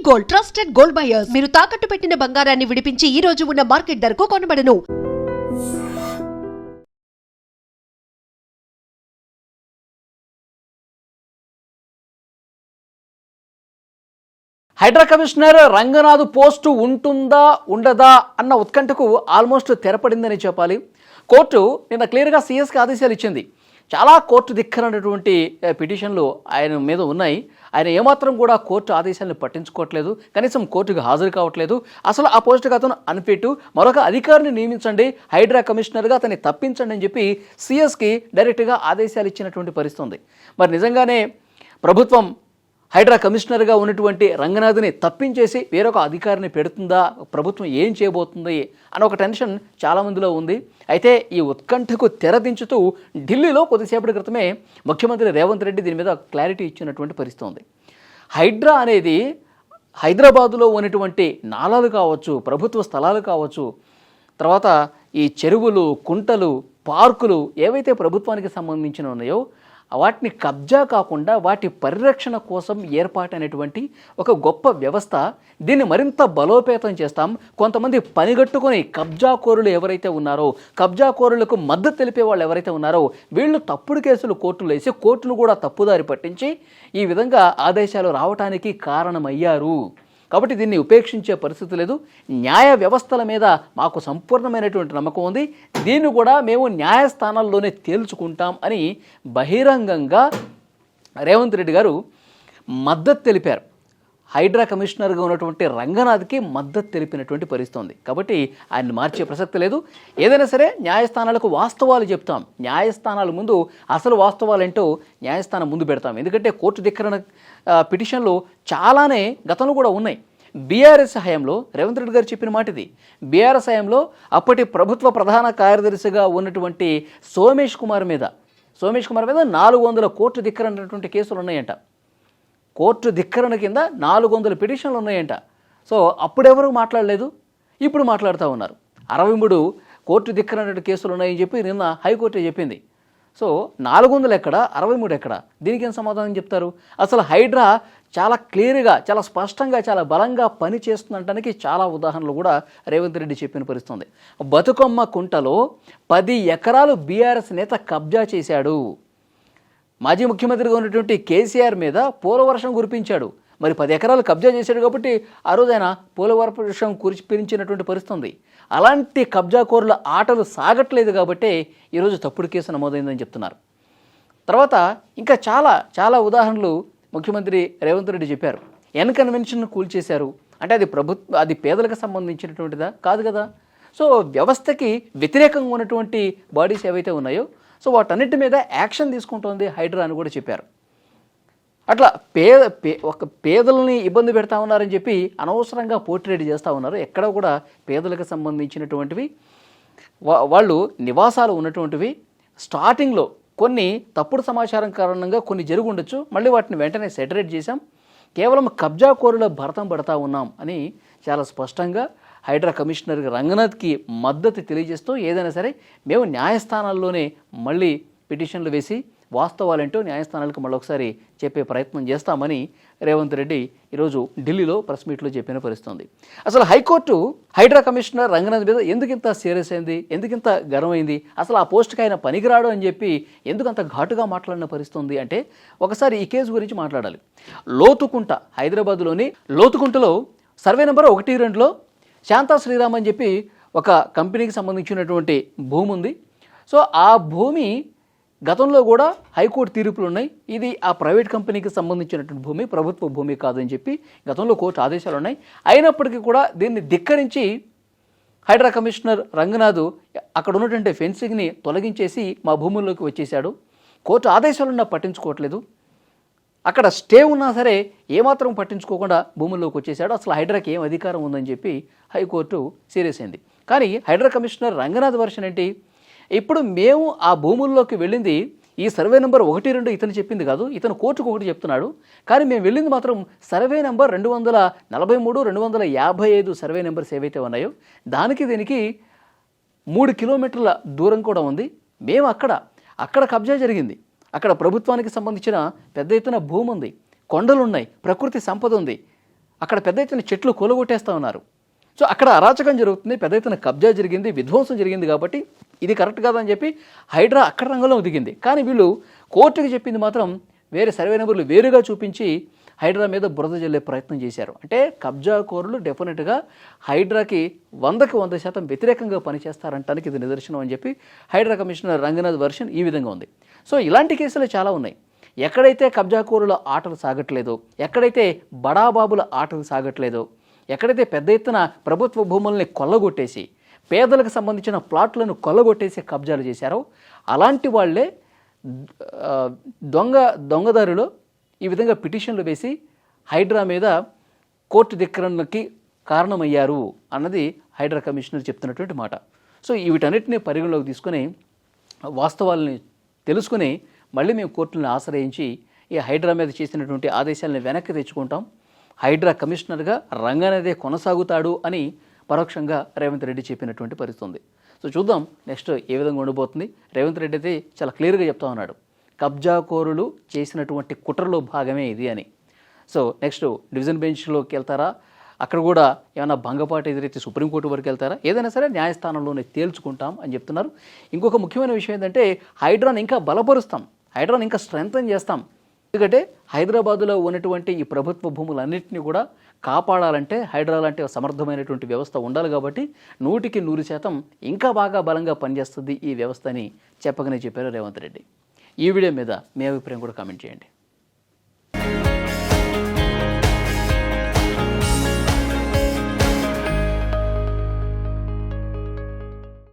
Gold, trusted gold buyers. మీరు తాకట్టు పెట్టిన బంగారాన్ని విడిపించి ఈ రోజు ఉన్న మార్కెట్ ధరకు కొనబడను. హైడ్రా కమిషనర్ రంగనాథ్ పోస్టు ఉంటుందా ఉండదా అన్న ఉత్కంఠకు ఆల్మోస్ట్ తెరపడిందని చెప్పాలి. కోర్టు నిన్న క్లియర్గా సీఎస్కి ఆదేశాలు ఇచ్చింది. చాలా కోర్టు ధిక్కరమైనటువంటి పిటిషన్లు ఆయన మీద ఉన్నాయి. ఆయన ఏమాత్రం కూడా కోర్టు ఆదేశాలను పట్టించుకోవట్లేదు, కనీసం కోర్టుకు హాజరు కావట్లేదు. అసలు ఆ పోస్టుకు అతను అనిపెట్టు మరొక అధికారిని నియమించండి, హైడ్రా కమిషనర్గా అతన్ని తప్పించండి అని చెప్పి సీఎస్కి డైరెక్ట్గా ఆదేశాలు ఇచ్చినటువంటి పరిస్థితి ఉంది. మరి నిజంగానే ప్రభుత్వం హైడ్రా కమిషనర్గా ఉన్నటువంటి రంగనాథ్ని తప్పించేసి వేరొక అధికారిని పెడుతుందా, ప్రభుత్వం ఏం చేయబోతుంది అన్న ఒక టెన్షన్ చాలామందిలో ఉంది. అయితే ఈ ఉత్కంఠకు తెరదించుతూ ఢిల్లీలో కొద్దిసేపటి క్రితమే ముఖ్యమంత్రి రేవంత్ రెడ్డి దీని మీద క్లారిటీ ఇచ్చినటువంటి పరిస్థితి ఉంది. హైడ్రా అనేది హైదరాబాదులో ఉన్నటువంటి నాలాలు కావచ్చు, ప్రభుత్వ స్థలాలు కావచ్చు, తర్వాత ఈ చెరువులు, కుంటలు, పార్కులు ఏవైతే ప్రభుత్వానికి సంబంధించిన ఉన్నాయో వాటిని కబ్జా కాకుండా వాటి పరిరక్షణ కోసం ఏర్పాటైనటువంటి ఒక గొప్ప వ్యవస్థ. దీన్ని మరింత బలోపేతం చేస్తాం. కొంతమంది పనిగట్టుకొని కబ్జాకోరులు ఎవరైతే ఉన్నారో, కబ్జాకోరులకు మద్దతు తెలిపే వాళ్ళు ఎవరైతే ఉన్నారో వీళ్ళు తప్పుడు కేసులు కోర్టులు వేసి కోర్టును కూడా తప్పుదారి పట్టించి ఈ విధంగా ఆదేశాలు రావడానికి కారణమయ్యారు. కాబట్టి దీన్ని ఉపేక్షించే పరిస్థితి లేదు. న్యాయ వ్యవస్థల మీద మాకు సంపూర్ణమైనటువంటి నమ్మకం ఉంది. దీన్ని కూడా మేము న్యాయస్థానాల్లోనే తేల్చుకుంటాం అని బహిరంగంగా రేవంత్ రెడ్డి గారు మద్దతు తెలిపారు. హైడ్రా కమిషనర్గా ఉన్నటువంటి రంగనాథ్కి మద్దతు తెలిపినటువంటి పరిస్థితి ఉంది. కాబట్టి ఆయన్ని మార్చే ప్రసక్తి లేదు. ఏదైనా సరే న్యాయస్థానాలకు వాస్తవాలు చెప్తాం. న్యాయస్థానాల ముందు అసలు వాస్తవాలు ఏంటో న్యాయస్థానం ముందు పెడతాం. ఎందుకంటే కోర్టు ధిక్కరణ పిటిషన్లు చాలానే గతంలో కూడా ఉన్నాయి. బీఆర్ఎస్ హయాంలో రేవంత్ రెడ్డి గారు చెప్పిన మాట ఇది. బీఆర్ఎస్ హయాంలో అప్పటి ప్రభుత్వ ప్రధాన కార్యదర్శిగా ఉన్నటువంటి సోమేష్ కుమార్ మీద 400 కోర్టు ధిక్కరమైనటువంటి కేసులు ఉన్నాయంట. కోర్టు ధిక్కరణ కింద 400 పిటిషన్లు ఉన్నాయంట. సో అప్పుడెవరు మాట్లాడలేదు, ఇప్పుడు మాట్లాడుతూ ఉన్నారు. 63 కోర్టు ధిక్కరణ కేసులు ఉన్నాయని చెప్పి నిన్న హైకోర్టు చెప్పింది. సో 400 ఎక్కడ, 63 ఎక్కడ? దీనికి ఏం సమాధానం చెప్తారు? అసలు హైడ్రా చాలా క్లియర్గా, చాలా స్పష్టంగా, చాలా బలంగా పని చేస్తుందనడానికి చాలా ఉదాహరణలు కూడా రేవంత్ రెడ్డి చెప్పిన పరిస్థితి ఉంది. బతుకమ్మ కుంటలో 10 ఎకరాలు బీఆర్ఎస్ నేత కబ్జా చేశాడు. మాజీ ముఖ్యమంత్రిగా ఉన్నటువంటి కేసీఆర్ మీద పోలవర్షం కురిపించాడు. మరి 10 ఎకరాలు కబ్జా చేశాడు కాబట్టి ఆ రోజు ఆయన పోలవర్షం కురిపించినటువంటి పరిస్థితి ఉంది. అలాంటి కబ్జాకోరుల ఆటలు సాగట్లేదు కాబట్టే ఈరోజు తప్పుడు కేసు నమోదైందని చెప్తున్నారు. తర్వాత ఇంకా చాలా చాలా ఉదాహరణలు ముఖ్యమంత్రి రేవంత్ రెడ్డి చెప్పారు. ఎన్ కన్వెన్షన్ కూల్చేశారు అంటే అది పేదలకు సంబంధించినటువంటిదా? కాదు కదా. సో వ్యవస్థకి వ్యతిరేకంగా ఉన్నటువంటి బాడీస్ ఏవైతే ఉన్నాయో సో వాటన్నిటి మీద యాక్షన్ తీసుకుంటోంది హైడ్రా అని కూడా చెప్పారు. అట్లా పేదలని ఇబ్బంది పెడతా ఉన్నారని చెప్పి అనవసరంగా పోర్ట్రేట్ చేస్తూ ఉన్నారు. ఎక్కడ కూడా పేదలకు సంబంధించినటువంటివి వాళ్ళు నివాసాలు ఉన్నటువంటివి స్టార్టింగ్లో కొన్ని తప్పుడు సమాచారం కారణంగా కొన్ని జరిగి ఉండొచ్చు, మళ్ళీ వాటిని వెంటనే సెటరేట్ చేశాం, కేవలం కబ్జాకోరుల భరతం పడతా ఉన్నాం అని చాలా స్పష్టంగా హైడ్రా కమిషనర్ రంగనాథ్కి మద్దతు తెలియజేస్తూ ఏదైనా సరే మేము న్యాయస్థానాల్లోనే మళ్ళీ పిటిషన్లు వేసి వాస్తవాలేంటో న్యాయస్థానాలకు మళ్ళొకసారి చెప్పే ప్రయత్నం చేస్తామని రేవంత్ రెడ్డి ఈరోజు ఢిల్లీలో ప్రెస్ మీట్లో చెప్పిన పరిస్థితుంది. అసలు హైకోర్టు హైడ్రా కమిషనర్ రంగనాథ్ మీద ఎందుకింత సీరియస్ అయింది, ఎందుకింత గర్వమైంది, అసలు ఆ పోస్ట్కి ఆయన పనికిరాడు అని చెప్పి ఎందుకంత ఘాటుగా మాట్లాడిన పరిస్థితుంది అంటే ఒకసారి ఈ కేసు గురించి మాట్లాడాలి. లోతుకుంట, హైదరాబాద్లోని లోతుకుంటలో సర్వే నెంబర్ 1-2లో శాంతా శ్రీరామ్ అని చెప్పి ఒక కంపెనీకి సంబంధించినటువంటి భూమి ఉంది. సో ఆ భూమి గతంలో కూడా హైకోర్టు తీర్పులు ఉన్నాయి. ఇది ఆ ప్రైవేట్ కంపెనీకి సంబంధించినటువంటి భూమి, ప్రభుత్వ భూమి కాదని చెప్పి గతంలో కోర్టు ఆదేశాలు ఉన్నాయి. అయినప్పటికీ కూడా దీన్ని ధిక్కరించి హైడ్రా కమిషనర్ రంగనాథ్ అక్కడ ఉన్నటువంటి ఫెన్సింగ్ని తొలగించేసి మా భూముల్లోకి వచ్చేశాడు. కోర్టు ఆదేశాలున్నా పట్టించుకోవట్లేదు. అక్కడ స్టే ఉన్నా సరే ఏమాత్రం పట్టించుకోకుండా భూముల్లోకి వచ్చేసాడు. అసలు హైడ్రాకి ఏం అధికారం ఉందని చెప్పి హైకోర్టు సీరియస్ అయింది. కానీ హైడ్రా కమిషనర్ రంగనాథ్ వర్షన్ ఏంటి? ఇప్పుడు మేము ఆ భూముల్లోకి వెళ్ళింది ఈ సర్వే నెంబర్ 1-2 ఇతను చెప్పింది కాదు, ఇతను కోర్టుకు ఒకటి చెప్తున్నాడు. కానీ మేము వెళ్ళింది మాత్రం సర్వే నెంబర్ 243, 255 సర్వే నెంబర్స్ ఏవైతే ఉన్నాయో దానికి దీనికి 3 కిలోమీటర్ల దూరం కూడా ఉంది. మేము అక్కడ కబ్జా జరిగింది. అక్కడ ప్రభుత్వానికి సంబంధించిన పెద్ద ఎత్తున భూమి ఉంది, కొండలు ఉన్నాయి, ప్రకృతి సంపద ఉంది. అక్కడ పెద్ద ఎత్తున చెట్లు కూలగొట్టేస్తూ ఉన్నారు. సో అక్కడ అరాచకం జరుగుతుంది, పెద్ద ఎత్తున కబ్జా జరిగింది, విధ్వంసం జరిగింది. కాబట్టి ఇది కరెక్ట్ కాదని చెప్పి హైడ్రా అక్కడ రంగంలోకి దిగింది. కానీ వీళ్ళు కోర్టుకి చెప్పింది మాత్రం వేరే సర్వే నెంబర్లు వేరుగా చూపించి హైడ్రా మీద బురద జల్లే ప్రయత్నం చేశారు. అంటే కబ్జా కోరులు డెఫినెట్గా హైడ్రాకి 100% వ్యతిరేకంగా పనిచేస్తారంటానికి ఇది నిదర్శనం అని చెప్పి హైడ్రా కమిషనర్ రంగనాథ్ వర్షన్ ఈ విధంగా ఉంది. సో ఇలాంటి కేసులు చాలా ఉన్నాయి. ఎక్కడైతే కబ్జాకోరుల ఆటలు సాగట్లేదో, ఎక్కడైతే బడాబాబుల ఆటలు సాగట్లేదో, ఎక్కడైతే పెద్ద ఎత్తున ప్రభుత్వ భూముల్ని కొల్లగొట్టేసి పేదలకు సంబంధించిన ప్లాట్లను కొల్లగొట్టేసి కబ్జాలు చేశారో అలాంటి వాళ్లే దొంగదారులు ఈ విధంగా పిటిషన్లు వేసి హైడ్రా మీద కోర్టు ధిక్కరణకి కారణమయ్యారు అన్నది హైడ్రా కమిషనర్ చెప్తున్నటువంటి మాట. సో వీటన్నిటిని పరిగణలోకి తీసుకొని వాస్తవాలని తెలుసుకుని మళ్ళీ మేము కోర్టులను ఆశ్రయించి ఈ హైడ్రా మీద చేసినటువంటి ఆదేశాలను వెనక్కి తెచ్చుకుంటాం. హైడ్రా కమిషనర్గా రంగనాథే కొనసాగుతాడు అని పరోక్షంగా రేవంత్ రెడ్డి చెప్పినటువంటి పరిస్థితి ఉంది. సో చూద్దాం నెక్స్ట్ ఏ విధంగా ఉండబోతుంది. రేవంత్ రెడ్డి అయితే చాలా క్లియర్గా చెప్తా ఉన్నాడు, కబ్జాకోరులు చేసినటువంటి కుట్రలో భాగమే ఇది అని. సో నెక్స్ట్ డివిజన్ బెంచ్లోకి వెళ్తారా, అక్కడ కూడా ఏమైనా భంగపాటు ఎదురైతే సుప్రీంకోర్టు వరకు వెళ్తారా, ఏదైనా సరే న్యాయస్థానంలోనే తేల్చుకుంటాం అని చెప్తున్నారు. ఇంకొక ముఖ్యమైన విషయం ఏంటంటే హైడ్రాని ఇంకా బలపరుస్తాం, హైడ్రాని ఇంకా స్ట్రెంగ్తన్ చేస్తాం. ఎందుకంటే హైదరాబాదులో ఉన్నటువంటి ఈ ప్రభుత్వ భూములన్నింటినీ కూడా కాపాడాలంటే హైడ్రా లాంటి సమర్థమైనటువంటి వ్యవస్థ ఉండాలి. కాబట్టి 100% ఇంకా బాగా బలంగా పనిచేస్తుంది ఈ వ్యవస్థ అని చెప్పగానే చెప్పారు రేవంత్ రెడ్డి. ఈ వీడియో మీద మీ అభిప్రాయం కూడా కామెంట్ చేయండి.